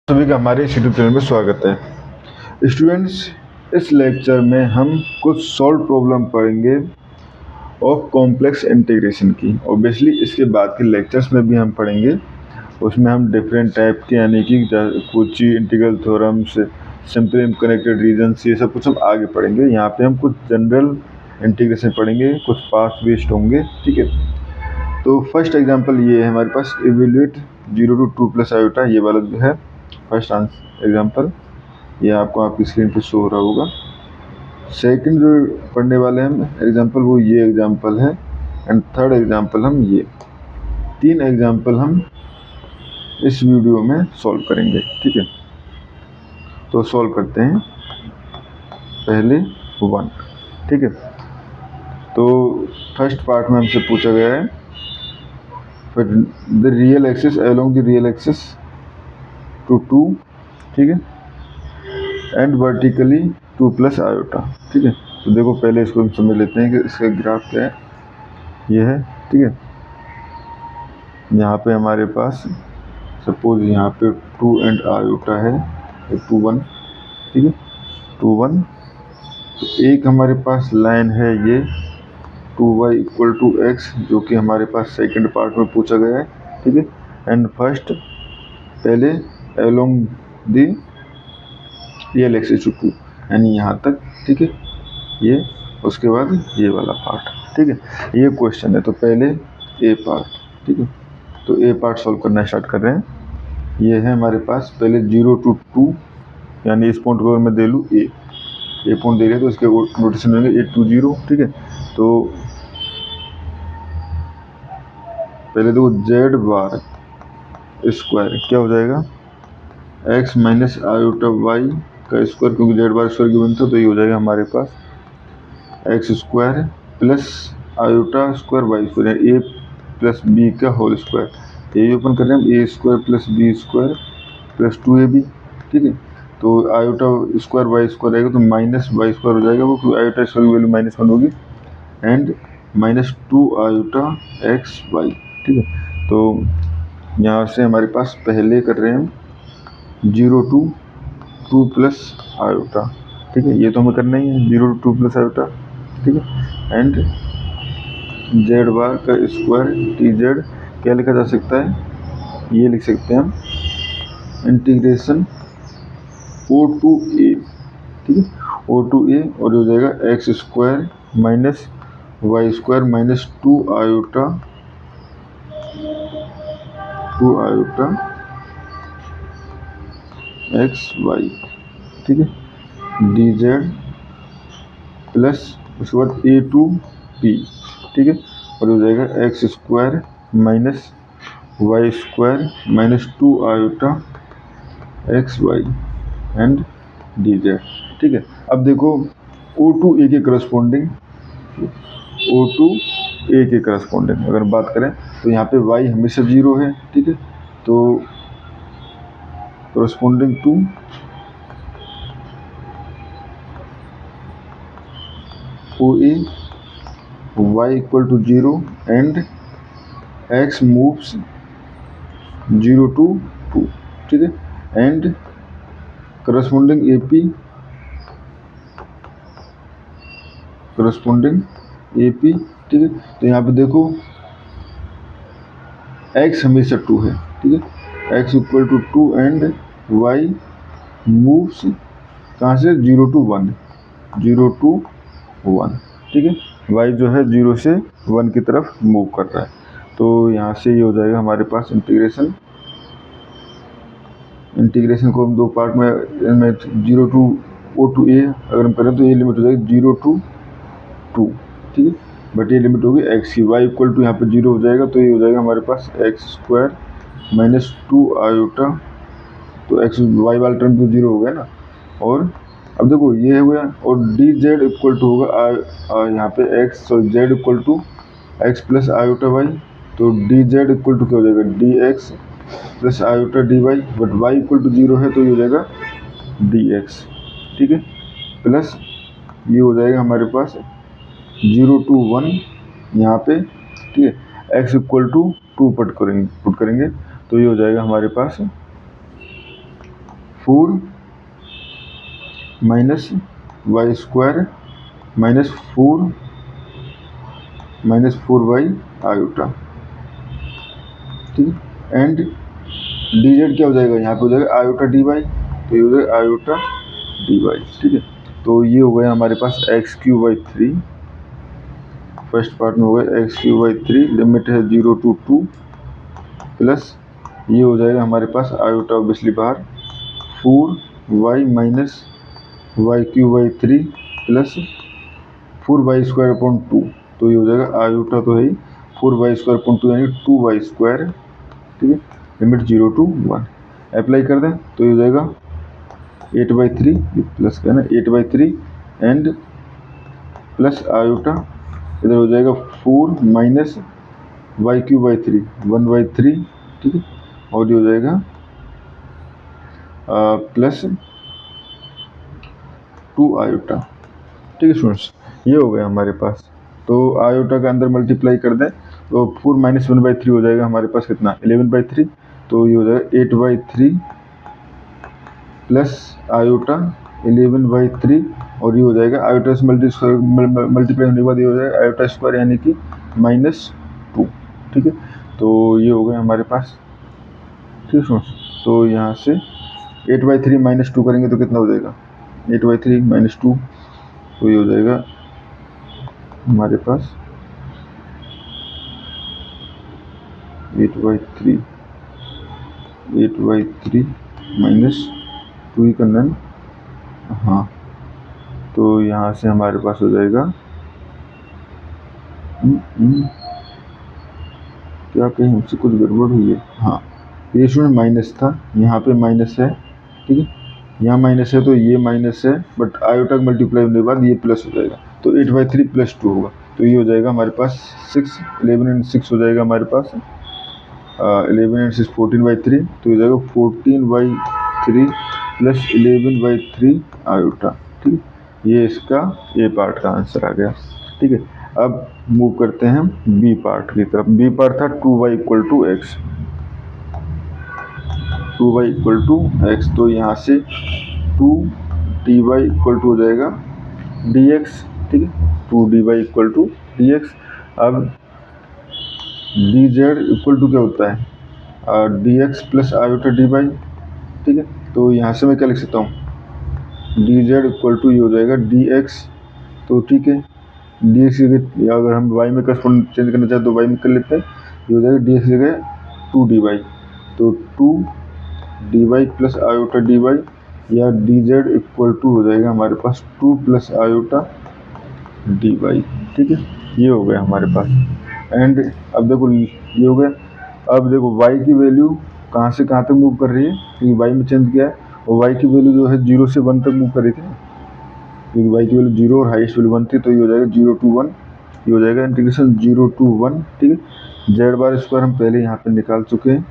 सभी का हमारे इस यूट्यूब चैनल में स्वागत है। स्टूडेंट्स, इस लेक्चर में हम कुछ सॉल्व प्रॉब्लम पढ़ेंगे ऑफ कॉम्प्लेक्स इंटीग्रेशन की। ऑब्वियसली इसके बाद के लेक्चर्स में भी हम पढ़ेंगे, उसमें हम डिफरेंट टाइप के यानी कि कुछ integral theorems, simple connected regions, ये सब कुछ हम आगे पढ़ेंगे। यहाँ पे हम कुछ जनरल इंटीग्रेशन पढ़ेंगे, कुछ पाथ बेस्ड होंगे, ठीक है। तो फर्स्ट एग्जांपल ये है हमारे पास, इवेल्यूएट 0 to 2 प्लस आयोटा, ये वाला जो है फर्स्ट एग्जांपल, ये आपको आपकी स्क्रीन पे शो हो रहा होगा। सेकंड जो पढ़ने वाले हैं हम एग्जांपल, वो ये एग्जांपल है, एंड थर्ड एग्जांपल हम ये। तीन एग्जांपल हम इस वीडियो में सॉल्व करेंगे, ठीक है। तो सॉल्व करते हैं पहले 1, ठीक है। तो फर्स्ट पार्ट में हमसे पूछा गया है, फिर the real axis along the real axis to 2, ठीक है, एंड वर्टिकली 2 प्लस आयोटा, ठीक है। तो देखो पहले इसको हम समझ लेते हैं कि इसका ग्राफ क्या है। ये है, ठीक है। यहाँ पे हमारे पास सपोज यहाँ पे 2 एंड आयोटा है, 2 1, ठीक है, 2 1। तो एक हमारे पास लाइन है ये 2y इक्वल टू x, जो कि हमारे पास सेकंड पार्ट में पूछा गया है, ठीक है। एंड फर्स्ट पहले along the real axis to 2, यानी यहाँ तक, ठीक है। ये उसके बाद ये वाला पार्ट, ठीक है। ये क्वेश्चन है, तो पहले ए पार्ट, ठीक है। तो ए पार्ट सॉल्व करना स्टार्ट कर रहे हैं। ये है हमारे पास पहले 0 to 2, यानी इस पॉइंट को अगर मैं दे लूँ ए पॉइंट दे रहे हैं तो इसके नोटेशन होंगे 8 to 0, ठीक है। तो पहले देखो जेड बार स्क्वायर क्या हो जाएगा, एक्स माइनस आयोटा वाई का स्क्वायर, क्योंकि जेड बार स्क्वायर की बनता है, तो ये हो जाएगा हमारे पास x square plus iota square y square, a plus b का होल स्क्वायर। ये ओपन कर रहे हैं हम, a square plus b square plus 2ab, ठीक है। तो आयोटा स्क्वायर वाई स्क्वायर आएगा तो माइनस वाई स्क्वायर हो जाएगा, वो क्योंकि आयोटा स्क्वायर की वैल्यू -1 होगी, एंड -2 आयोटा एक्स वाई, ठीक है। तो यहाँ से हमारे पास पहले कर रहे हैं हम 0 to 2 प्लस आयोटा, ठीक है। ये तो हमें करना ही है 0 to 2 प्लस आयोटा, ठीक है। एंड जेड बार का स्क्वायर टी जेड क्या लिखा जा सकता है, ये लिख सकते हैं हम इंटीग्रेशन O to A, ठीक है, O to A, और ये हो जाएगा X square minus Y square minus 2 iota x Y, ठीक है, डी जेड प्लस उसके बाद A to P, ठीक है, और हो जाएगा X square minus Y square minus 2 iota x Y and D Z, ठीक है। अब देखो O to A के करस्पॉन्डिंग, O to A के करस्पॉन्डिंग अगर बात करें तो यहाँ पे y हमेशा 0 है, ठीक है। तो corresponding to OA y equal to 0 and x moves 0 to 2, ठीक है, एंड करस्पॉन्डिंग AP ठीक है। तो यहाँ पे देखो x हमेशा 2 है, ठीक है, x equal to 2 and y moves कहाँ से 0 to 1, ठीक है। y जो है 0 से 1 की तरफ मूव कर रहा है। तो यहाँ से ये हो जाएगा हमारे पास इंटीग्रेशन को हम दो पार्ट में 0 to O to A अगर हम करें तो ये लिमिट हो जाएगी 0 to 2, ठीक है। बट ये लिमिट होगी x की, y इक्वल टू यहाँ पे 0 हो जाएगा, तो ये हो जाएगा हमारे पास एक्स स्क्वायर माइनस 2 आयोटा, तो एक्स वाई वाला टर्म तो 0 हो गया ना। और अब देखो ये हो गया, और डी जेड इक्वल टू होगा यहाँ पे X, sorry Z equal to X plus iota Y, तो डी जेड इक्वल टू क्या हो जाएगा D x plus iota D Y, but Y equal to 0 है तो ये हो जाएगा डी एक्स, ठीक है, प्लस ये हो जाएगा हमारे पास 0 to 1 यहाँ पे, ठीक है, एक्स इक्वल टू 2 पुट करेंगे तो ये हो जाएगा हमारे पास 4 minus Y square minus 4 by iota, ठीक है। एंड डी जेड क्या हो जाएगा, यहाँ पे हो जाएगा आयोटा डी वाई, तो ये हो जाएगा आयोटा डी वाई, ठीक है। तो ये हो गया हमारे पास x³/3, फर्स्ट पार्ट में हो गया x³/3, लिमिट है 0 to 2, प्लस ये हो जाएगा हमारे पास आयोटा ऑब्वियसली बाहर 4y minus y³/3 plus 4y² 2, तो ये हो जाएगा आयोटा तो है 4y² 2 यानी 2y², ठीक है। लिमिट 0 to 1 अप्लाई कर दें तो ये हो जाएगा 8/3, प्लस का है ना 8/3 एंड प्लस आयोटा इधर हो जाएगा 4 माइनस y³/3 1/3, ठीक है। और ये हो जाएगा प्लस 2 आयोटा, ठीक है स्टूडेंट्स। ये हो गया हमारे पास। तो आयोटा का अंदर मल्टीप्लाई कर दें तो 4 माइनस 1/3 हो जाएगा हमारे पास कितना 11/3, तो ये हो जाएगा 8/3 प्लस आयोटा 11/3, और ये हो जाएगा आयोटा से मल्टीप्लाई होने के बाद ये हो जाएगा आयोटा स्क्वायर यानी कि -2, ठीक है। तो ये हो गया हमारे पास, ठीक है। तो यहाँ से 8/3 -2 करेंगे तो कितना हो जाएगा 8/3 -2, तो ये हो जाएगा हमारे पास 8/3 -2 ही करना है, हाँ। तो यहाँ से हमारे पास हो जाएगा क्या कहीं हमसे कुछ गड़बड़ हुई है, हाँ ये स्टूडेंट माइनस था, यहाँ पे माइनस है, ठीक है। यहाँ माइनस है तो ये माइनस है, बट आयोटा मल्टीप्लाई होने के बाद ये प्लस हो जाएगा, तो 8/3 + 2 होगा, तो ये हो जाएगा हमारे पास 6, 11 एंड 6 हो जाएगा हमारे पास 11 एंड 6 14/3, तो हो जाएगा 14/3 प्लस 11/3 आयोटा, ठीक है। ये इसका ए पार्ट का आंसर आ गया, ठीक है। अब मूव करते हैं बी पार्ट की तरफ। बी पार्ट था 2y = x, 2y = x, तो यहाँ से 2dy = हो जाएगा dx, ठीक है। 2dy = dx। अब dz = क्या होता है dx प्लस आयोटा dy, ठीक है। तो यहाँ से मैं क्या लिख सकता हूँ dz = ये हो जाएगा dx, तो ठीक है dx या अगर हम y में करस्पॉन्ड चेंज करना चाहें तो y में कर लेते हैं, ये हो जाएगा dx की जगह 2dy, तो 2dy प्लस आयोटा dy, या dz = हो जाएगा हमारे पास 2 प्लस आयोटा dy, ठीक है। ये हो गया हमारे पास। एंड अब देखो ये हो गया। अब देखो y की वैल्यू कहाँ से कहाँ तक मूव कर रही है, क्योंकि y में चेंज किया है, और y की वैल्यू जो है 0 से 1 तक मूव कर रही थी, क्योंकि y की वैल्यू 0 और हाईएस्ट वैल्यू 1 थी, तो ये हो जाएगा 0 to 1, ये हो जाएगा इंटीग्रेशन 0 to 1, ठीक है। z² हम पहले यहाँ पे निकाल चुके हैं,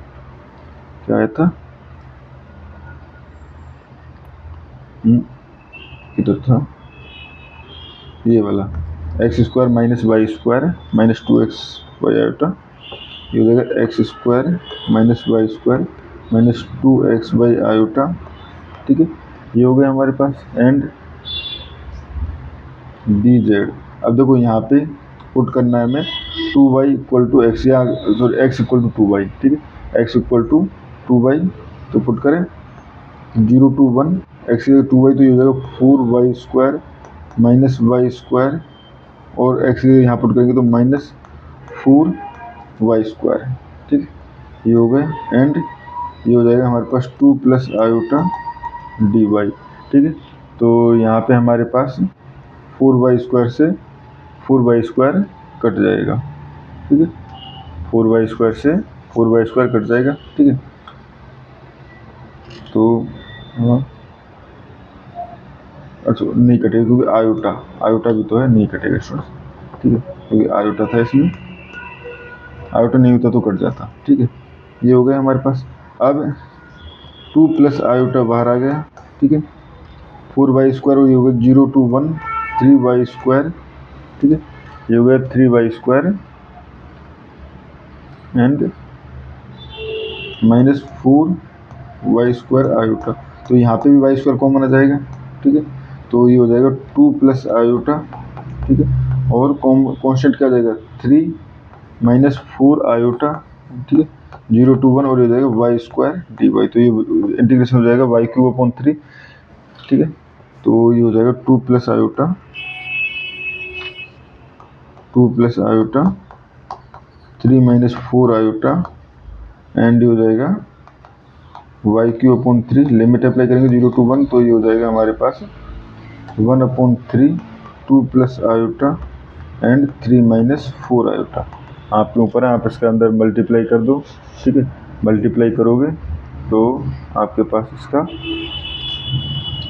क्या आया था इधर था ये वाला x² - y² -2x आयोटा, ये हो जाएगा x² - y² -2x आयोटा, ठीक है। ये हो गया हमारे पास। एंड dz, अब देखो यहाँ पे पुट करना है हमें 2y = x, या सॉरी x = 2y, ठीक है। x = 2y, तो पुट करें 0 to 1, x 2y, तो ये हो जाएगा 4y² -y², और x यहाँ पुट करेंगे तो -4y², ठीक है। ये हो गए। एंड ये हो जाएगा हमारे पास 2 प्लस आयोटा dy, ठीक है। तो यहाँ पे हमारे पास 4y² से 4y² कट जाएगा, ठीक है। 4y² से 4y² कट जाएगा, ठीक है। तो हाँ अच्छा नहीं कटेगा, क्योंकि आयोटा भी तो है, नहीं कटेगा स्टूडेंट, ठीक है, क्योंकि आयोटा था इसमें, आयोटा नहीं होता तो कट जाता, ठीक है। ये हो गया हमारे पास। अब 2 प्लस आयोटा बाहर आ गया, ठीक है। 4y², और ये हो गया 0 to 1 3y², ठीक है। ये हो गया 3y² एंड -4y² आयोटा, तो यहाँ पे भी वाई स्क्वायर कॉमन आ जाएगा, ठीक है। तो ये हो जाएगा 2 प्लस आयोटा, ठीक है, और कॉन्स्टेंट क्या हो जाएगा 3 माइनस 4 आयोटा, ठीक है, 0 to 1, और ये हो जाएगा वाई स्क्वायर डी वाई। तो ये इंटीग्रेशन हो जाएगा वाई क्यूब अपॉन 3, ठीक है। तो ये हो जाएगा 2 plus iota, 2 plus iota 3 minus 4 iota, and ये हो जाएगा Y Q upon 3, limit apply करेंगे 0 to 1, तो ये हो जाएगा हमारे पास 1 upon 3 2 plus iota and 3 minus 4 iota. आपके ऊपर है, आप इसके अंदर मल्टीप्लाई कर दो, ठीक है। मल्टीप्लाई करोगे तो आपके पास इसका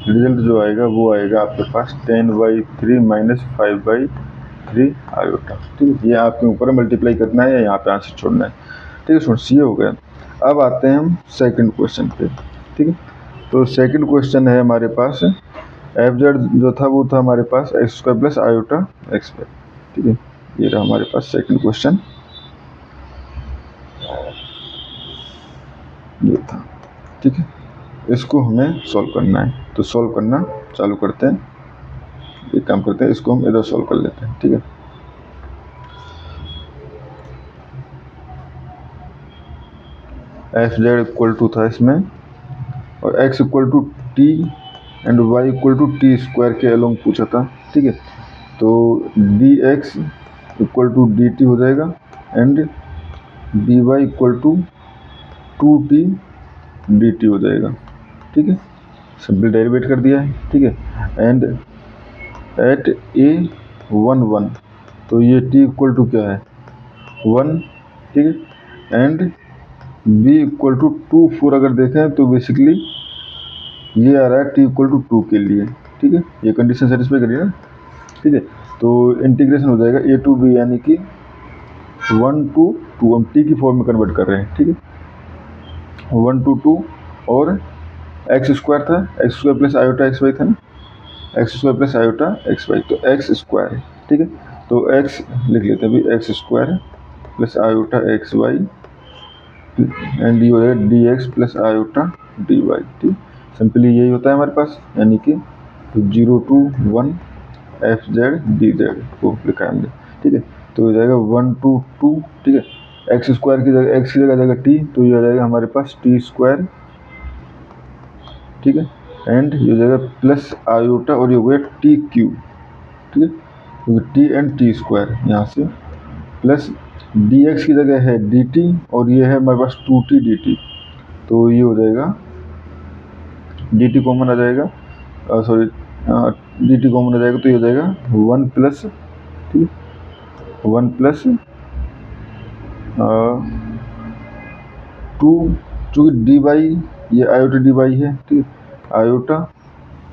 रिजल्ट जो आएगा वो आएगा आपके पास 10/3 माइनस 5/3 आयोटा, ठीक है। ये आपके ऊपर मल्टीप्लाई करना है या यहाँ पे आंसर छोड़ना है, ठीक है स्टूडेंट्स। ये हो गया। अब आते हैं हम सेकंड क्वेश्चन पे, ठीक है। तो सेकंड क्वेश्चन है हमारे पास एफ जेड जो था वो था हमारे पास x square plus iota x Y, ठीक है। ये रहा हमारे पास सेकंड क्वेश्चन, ये था, ठीक है। इसको हमें सॉल्व करना है, तो सॉल्व करना चालू करते हैं। एक काम करते हैं, इसको हम इधर सॉल्व कर लेते हैं, ठीक है। एफ जेड इक्वल टू था इसमें, और X equal to T and Y equal to T square के अलोंग पूछा था, ठीक है। तो D X equal to D T हो जाएगा and D Y equal to 2t D T हो जाएगा, ठीक है। सिंपल डेरिवेट कर दिया है, ठीक है। एंड एट ए 1 1, तो ये t इक्वल टू क्या है 1, ठीक है। एंड b इक्वल टू 2 4 अगर देखें तो बेसिकली ये आ रहा है t इक्वल टू 2 के लिए, ठीक है। ये कंडीशन सेटिस्फाई करिए ना, ठीक है। तो इंटीग्रेशन हो जाएगा a to b, यानी कि 1 to 2, हम t की फॉर्म में कन्वर्ट कर रहे हैं, ठीक है। 1 to 2, और एक्स स्क्वायर था, x square plus iota x y था ना, x square plus iota x y, तो एक्स स्क्वायर, ठीक है। तो एक्स लिख लेते हैं अभी, x square plus iota x Y, and ये हो जाएगा D x plus iota D y, ठीक। सिंपली यही होता है हमारे पास, यानी कि 0 to 1 F Z D Z को लिखा है हमने, ठीक है। तो हो जाएगा 1 to 2, ठीक है। एक्स स्क्वायर की जगह एक्स की जगह जाएगा टी, तो ये हो जाएगा हमारे पास टी स्क्वायर, ठीक है। एंड ये हो जाएगा प्लस आयोटा, और ये हो गया टी क्यू, ठीक है। तो टी एंड टी स्क्वायर यहाँ से, प्लस डी एक्स की जगह है डी टी, और ये है हमारे पास 2t डी टी, तो ये हो जाएगा डी टी कॉमन आ जाएगा, सॉरी डी टी कॉमन आ जाएगा, तो ये हो जाएगा 1 प्लस, ठीक है, 1 प्लस 2, चूँकि डी वाई ये आयोटा डी वाई है, ठीक है, आयोटा,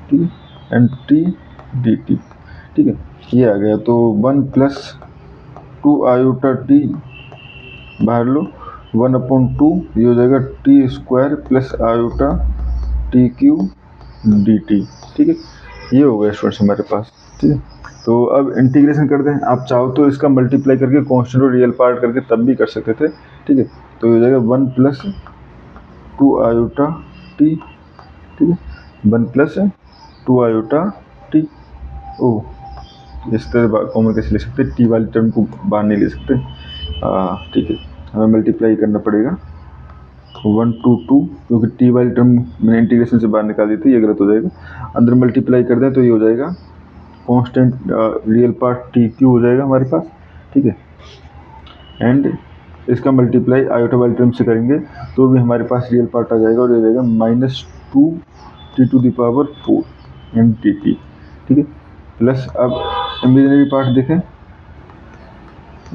ठीक है, एंड टी डी टी, ठीक है। ये आ गया, तो 1 प्लस 2 आयोटा टी बाहर लो, 1 अपॉन 2, ये हो जाएगा T square plus iota T Q D T, ठीक है। ये हो गया स्टूडेंट्स हमारे पास, ठीक है। तो अब इंटीग्रेशन कर दें, आप चाहो तो इसका मल्टीप्लाई करके कॉन्स्टेंट और रियल पार्ट करके तब भी कर सकते थे, ठीक है। तो ये हो जाएगा 1 प्लस 2 आयोटा टी, ठीक है, 1 प्लस 2 आयोटा टी, ओ इस तरह कॉमन कैसे ले सकते, टी वाली टर्म को बाहर नहीं ले सकते, ठीक है। हमें मल्टीप्लाई करना पड़ेगा 1 to 2, क्योंकि टी वाली टर्म मैंने इंटीग्रेशन से बाहर निकाल दी थी, ये गलत हो जाएगा। अंदर मल्टीप्लाई कर दें तो ये हो जाएगा constant real part T Q हो जाएगा हमारे पास, ठीक है। एंड इसका मल्टीप्लाई आयोटा वाली टर्म से करेंगे तो भी हमारे पास रियल पार्ट आ जाएगा, और ये हो जाएगा -2 t to the power 4 and t t, ठीक है। प्लस अब इमेजिनरी पार्ट देखें,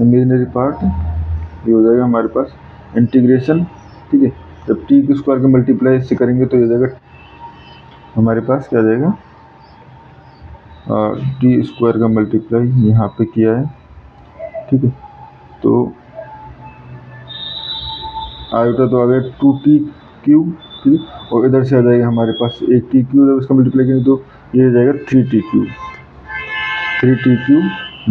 इमेजिनरी पार्ट ये हो जाएगा हमारे पास इंटीग्रेशन, ठीक है। जब टी के स्क्वायर के मल्टीप्लाई इससे करेंगे तो ये जाएगा हमारे पास क्या जाएगा, टी स्क्वायर का मल्टीप्लाई यहाँ पे किया है, ठीक है। तो आयोटा तो आ गया 2t क्यूब, ठीक है, और इधर से आ जाएगा हमारे पास एक टी क्यूब, जब इसका मल्टीप्लाई करेंगे तो ये आ जाएगा 3t cube, 3t cube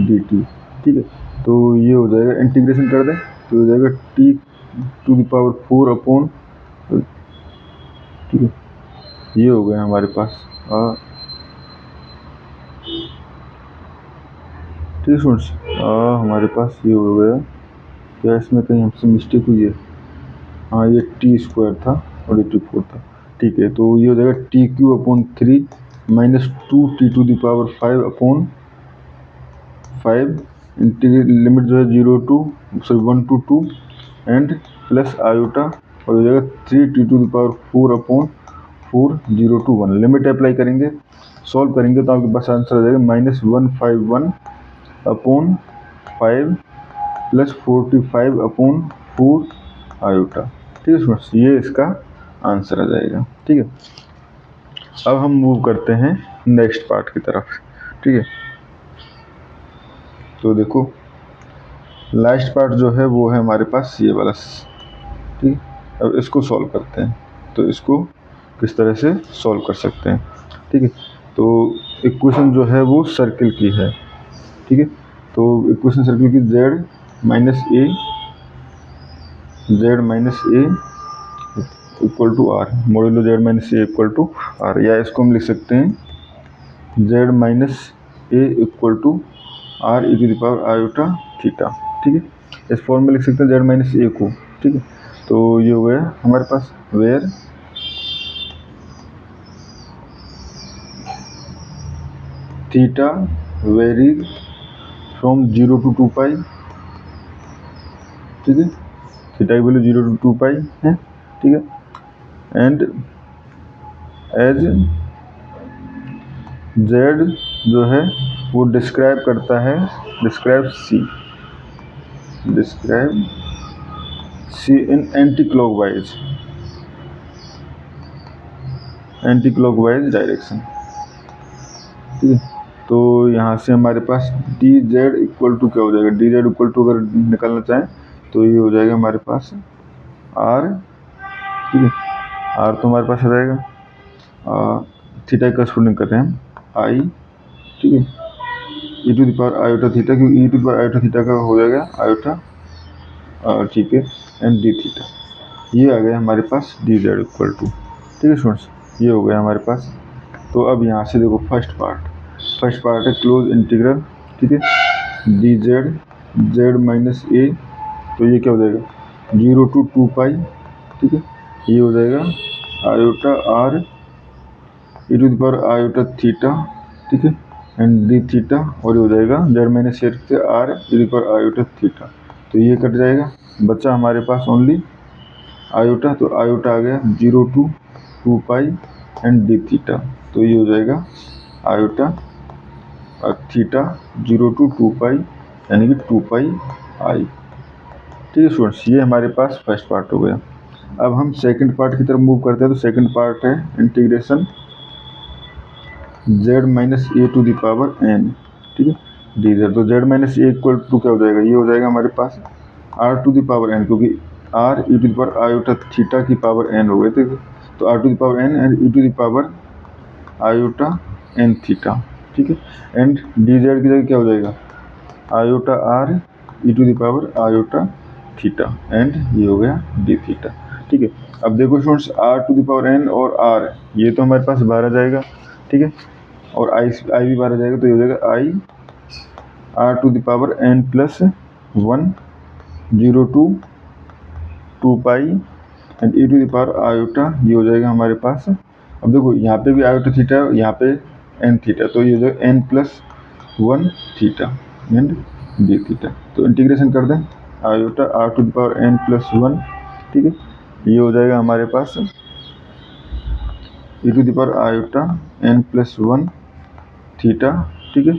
D T, ठीक है। तो ये हो जाएगा, इंटीग्रेशन कर दें तो हो जाएगा t to the power 4 upon, ठीक है, ये हो गया हमारे पास ठीक है स्टूडेंट्स, हमारे पास ये हो गया। क्या इसमें कहीं हमसे मिस्टेक हुई है? हाँ, ये टी स्क्वायर था और ये T4 था। ठीक है, तो ये हो जाएगा TQ/3 माइनस 2T⁵ लिमिट जो है 1 to 2 एंड प्लस आयोटा और हो जाएगा 3T⁴/4 0 to 1। लिमिट अप्लाई करेंगे, सॉल्व करेंगे तो आपके पास आंसर आ जाएगा -151/5 प्लस 45/4 आयोटा। ठीक है स्टूडेंट्स, ये इसका आंसर आ जाएगा। ठीक है, अब हम मूव करते हैं नेक्स्ट पार्ट की तरफ। ठीक है, तो देखो लास्ट पार्ट जो है वो है हमारे पास ये वाला। ठीक है, अब इसको सॉल्व करते हैं। तो इसको किस तरह से सॉल्व कर सकते हैं? ठीक है, तो इक्वेशन जो है वो सर्किल की है। ठीक है, तो इक्वेशन सर्किल की z minus a equal to r, modulo z minus a equal to r, या इसको हम लिख सकते हैं z minus a equal to r e⁻आयोटा थीटा। ठीक है, इस फॉर्म में लिख सकते हैं z माइनस ए को। ठीक है, तो ये हो गया हमारे पास where theta varies from 0 to 2π। ठीक है, थीटा की वैल्यू 0 to 2π है। ठीक है, एंड एज z जो है वो डिस्क्राइब करता है, डिस्क्राइब सी इन एंटी क्लॉकवाइज डायरेक्शन। ठीक है, तो यहाँ से हमारे पास dz इक्वल टू क्या हो जाएगा? dz इक्वल टू अगर निकालना चाहें तो ये हो जाएगा हमारे पास r। ठीक है, r तो हमारे पास आ जाएगा थीटा का स्टूडेंट कर रहे हैं i। ठीक है, e⁻आयोटा थीटा, क्योंकि e⁻आयोटा थीटा का हो जाएगा आयोटा। ठीक है, एंड d थीटा, ये आ गया हमारे पास dz इक्वल टू। ठीक है स्टूडेंट्स, ये हो गया हमारे पास। तो अब यहाँ से देखो फर्स्ट पार्ट है क्लोज इंटीग्रल। ठीक है, dz z माइनस ए, तो ये क्या हो जाएगा 0 to 2π। ठीक है, ये हो जाएगा आयोटा r e⁻आयोटा थीटा। ठीक है, एंड d थीटा, और ये हो जाएगा z माइनस ए से r e⁻आयोटा थीटा। तो ये कट जाएगा, बचा हमारे पास ओनली आयोटा। तो आयोटा आ गया 0 to 2π एंड d थीटा, तो ये हो जाएगा आयोटा थीटा 0 to 2π यानी कि 2πi। ठीक है स्टूडेंट्स, ये हमारे पास फर्स्ट पार्ट हो गया। अब हम सेकंड पार्ट की तरफ मूव करते हैं। तो सेकंड पार्ट है integration z minus a to the power n। ठीक है, dz, तो z minus a equal to क्या हो जाएगा? ये हो जाएगा हमारे पास r to the power n, क्योंकि r e⁻आयोटा थीटा की पावर n हो गए थे, तो r to the power n and e⁻आयोटा n थीटा। ठीक है, एंड dz की जगह क्या हो जाएगा आयोटा r e⁻आयोटा थीटा, एंड ये हो गया d थीटा। ठीक है, अब देखो students r to the power n और r ये तो हमारे पास बाहर आ जाएगा। ठीक है, और i भी बाहर आ जाएगा, तो ये हो जाएगा i r to the power n plus 1 0 to 2π and e⁻आयोटा, ये हो जाएगा हमारे पास। अब देखो यहाँ पे भी आयोटा थीटा है, यहाँ पे n थीटा, तो ये हो जाएगा n plus 1 theta and d theta. तो इंटीग्रेशन कर दें iota r to the power n plus 1। ठीक है, ये हो जाएगा हमारे पास e⁻आयोटा n प्लस 1 थीटा। ठीक है,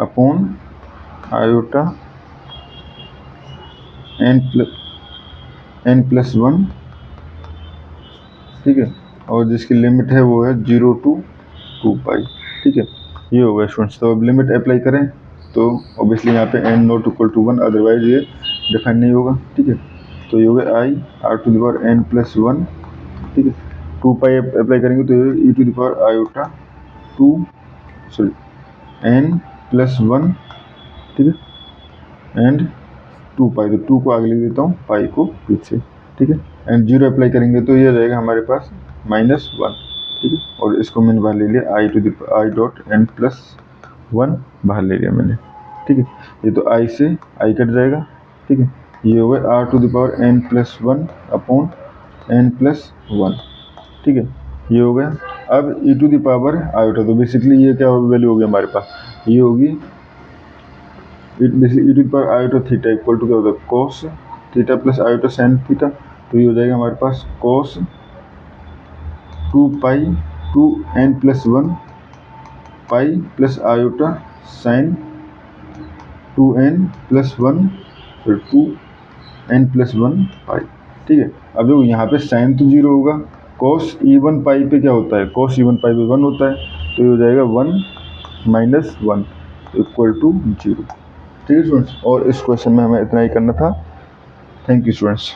अपॉन आयोटा n प्लस 1। ठीक है, और जिसकी लिमिट है वो है 0 to 2π। ठीक है, ये हो गया स्टूडेंट्स। तो अब लिमिट अप्लाई करें तो ऑब्वियसली यहाँ पे n not equal to 1, otherwise ये डिफाइन नहीं होगा। ठीक है, तो ये हो गया i r to the power n plus 1। ठीक है, 2π अप्लाई करेंगे तो ये e⁻आयोटा n प्लस 1। ठीक है, एंड 2π, तो 2 को आगे लिख देता हूँ, पाई को पीछे। ठीक है, एंड 0 अप्लाई करेंगे तो ये आ जाएगा हमारे पास -1, ठीक है। और इसको मैंने बाहर ले लिया, आई डॉट n प्लस 1 बाहर ले लिया मैंने, ठीक है। ये तो i से i कट जाएगा, ठीक है। ये हो गया r to the power n plus 1 upon n plus 1, ठीक है। ये हो गया। अब e to the power iota, तो बेसिकली ये क्या वैल्यू होगी हमारे पास, ये होगी basically e to the power iota theta equal to क्या होता है, cos theta plus iota sine theta. तो ये हो जाएगा हमारे पास cos 2 pi 2 n plus 1 pi plus iota sign 2n plus 1 फिर 2n प्लस 1 पाई, ठीक है। अब देखो यहाँ पे साइन तो 0 होगा, cos E1 पाई पे क्या होता है, cos E1 पाई पे 1 होता है, तो ये हो जाएगा 1 माइनस 1 इक्वल टू 0, ठीक है स्टूडेंट्स। और इस क्वेश्चन में हमें इतना ही करना था। Thank you students.